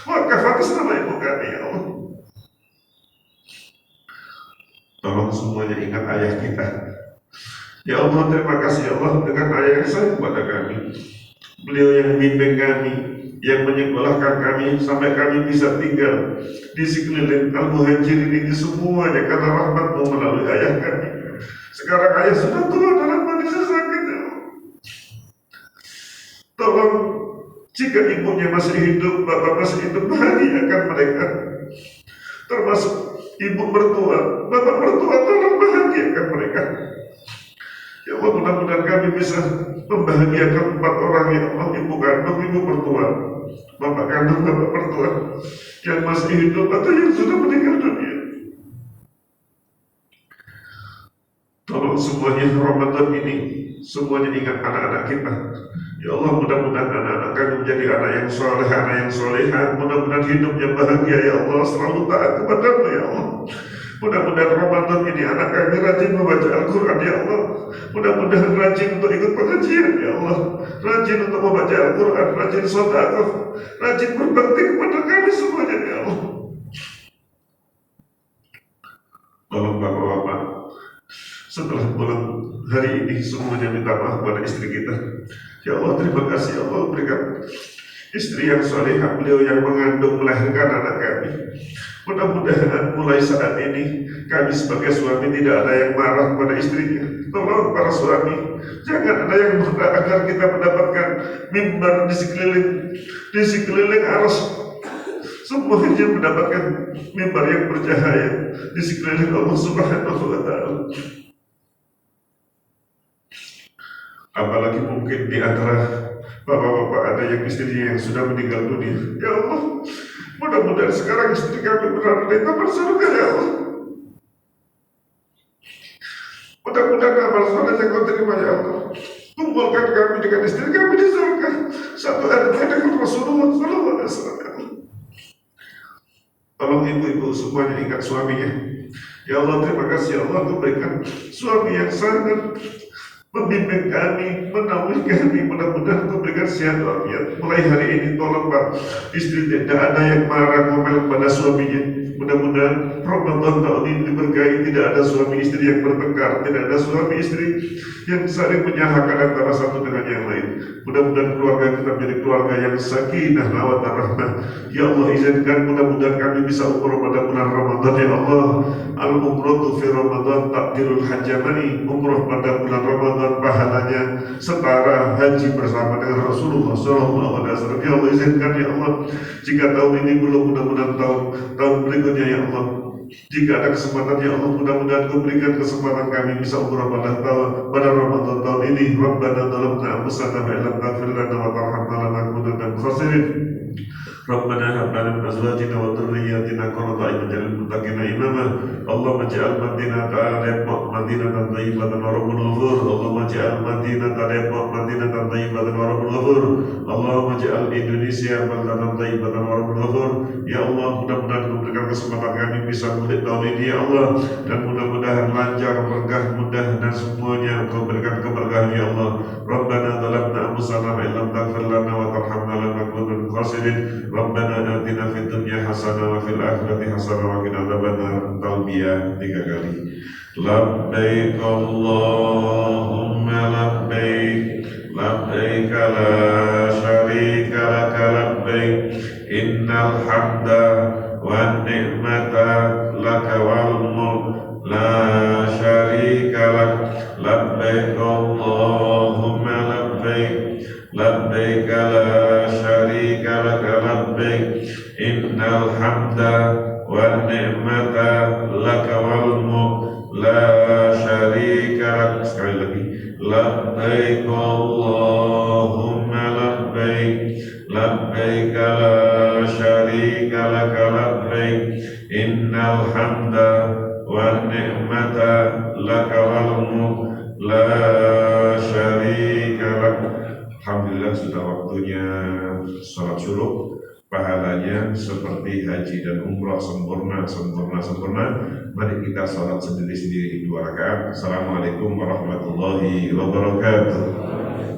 wakaf atas nama ibu kami ya Allah. Tolong semuanya ingat ayah kita. Ya Allah, terima kasih ya Allah dengan ayah yang sayang kepada kami. Beliau yang membimbing kami, yang menyekolahkan kami sampai kami bisa tinggal di sekeliling Al-Muhajirin ini semuanya karena rahmat-Mu melalui ayah kami. Sekarang ayah sudah tua dalam kondisi sakit ya Allah. Tolong jika ibunya masih hidup, bapak masih hidup, bahagiakan mereka, termasuk ibu mertua, bapak mertua, tolong bahagiakan mereka. Ya Allah, mudah-mudahan kami bisa membahagiakan 4 orang ya Allah, ibu kandung, ibu mertua, bapak kandung, bapak mertua yang masih hidup atau yang sudah meninggal dunia. Tolong semuanya Ramadan ini, semuanya ingat anak-anak kita. Ya Allah, mudah-mudahan anak-anak kami menjadi anak yang soleh, anak yang solehah. Mudah-mudahan hidupnya bahagia ya Allah, selalu taat kepada-Mu ya Allah. Mudah-mudahan Ramadan ini anak kami rajin membaca Al-Quran ya Allah. Mudah-mudahan rajin untuk ikut pengajian ya Allah, rajin untuk membaca Al-Quran, rajin sedekah, rajin berbakti kepada kami semuanya ya Allah. Tolong bapak-bapak, setelah pulang hari ini semuanya minta maaf pada istri kita. Ya Allah, terima kasih ya Allah, berikan istri yang solehah, beliau yang mengandung melahirkan anak kami. Mudah-mudahan mulai saat ini kami sebagai suami tidak ada yang marah pada istrinya. Tolong para suami, jangan ada yang marah agar kita mendapatkan mimbar di sekeliling aras. Semuanya mendapatkan mimbar yang bercahaya di sekeliling Allah Subhanahu wa taala. Apalagi mungkin di antara bapak-bapak ada yang istrinya yang sudah meninggal dunia. Ya Allah, mudah-mudahan sekarang istri kami berada di kamar surga ya Allah. Mudah-mudahan amal soleh yang Kau terima ya Allah. Kumpulkan kami dengan istri kami di surga satu hari dengan Rasulullah SAW. Tolong ibu-ibu semuanya ingat suaminya. Ya Allah, terima kasih ya Allah, Kau berikan suami yang sangat Membimbing kami, menaungi kami, mudah-mudahan Engkau berikan sehat walafiat. Mulai hari ini tolong Pak, istri tidak ada yang marah ngomel pada suaminya. Mudah-mudahan Ramadan tahun ini diberkahi, tidak ada suami istri yang bertengkar, tidak ada suami istri yang saling menyalahkan antara satu dengan yang lain. Mudah-mudahan keluarga kita menjadi keluarga yang sakinah mawaddah rahmah. Ya Allah, izinkan mudah-mudahan kami bisa umroh pada bulan Ramadan. Ya Allah, al-umratu fi Ramadan takdirul hajjamani. Umroh pada bulan Ramadan pahalanya setara haji bersama dengan Rasulullah SAW. Ya Allah, izinkan ya Allah, jika tahun ini belum, mudah-mudahan tahun berikutnya ya Allah. Jika ada kesempatan ya Allah, mudah-mudahan Kau berikan kesempatan kami bisa umrah pada Ramadan tahun ini. Rabbana dhalamna anfusana wa illam taghfir lana wa tarhamna lanakunanna minal khasirin. Rabbana hab lana min azwajina wa dhurriyyatina qurrata a'yun waj'alna lil muttaqina imama. Allahumma ij'al madinata Depok madinatan thayyibatan wa rabbul ghafur. Allahumma ij'al madinata Depok madinatan thayyibatan wa rabbul ghafur. Allahumma ij'al Indonesia balatan thayyibatan wa rabbul ghafur. Ya Allah, mudah-mudahan Kau berikan kesempatan kami bisa mudik tahun ini ya Allah, dan mudah-mudahan lancar, berkah, mudah, dan semuanya Kau berikan keberkahan ya Allah. Rabbana dhalamna anfusana wa illam taghfir lana wa tarhamna lanakunanna minal khasirin. Rabbana atina fid dunya hasanah wa fil akhirati hasanah wa qina adzabannar. Talbiyah 3 kali. Labbaik Allahumma labbaik, labbaik la syarika laka labbaik, innal hamda wan ni'mata laka wal mulk la syarika lak. Labbaik Allahumma labbaik, labbaik la syarika laka labbaik, innal hamda wan ni'mata laka wal mulk la syarika lak. Sekali lagi, labbaik Allahumma labbaik, labbaik la syarika laka labbaik, innal hamda wan ni'mata laka wal mulk la syarika lak. Alhamdulillah, sudah waktunya sholat syuruk. Pahalanya seperti haji dan umrah, sempurna. Mari kita sholat sendiri-sendiri 2 rakaat. Assalamualaikum warahmatullahi wabarakatuh.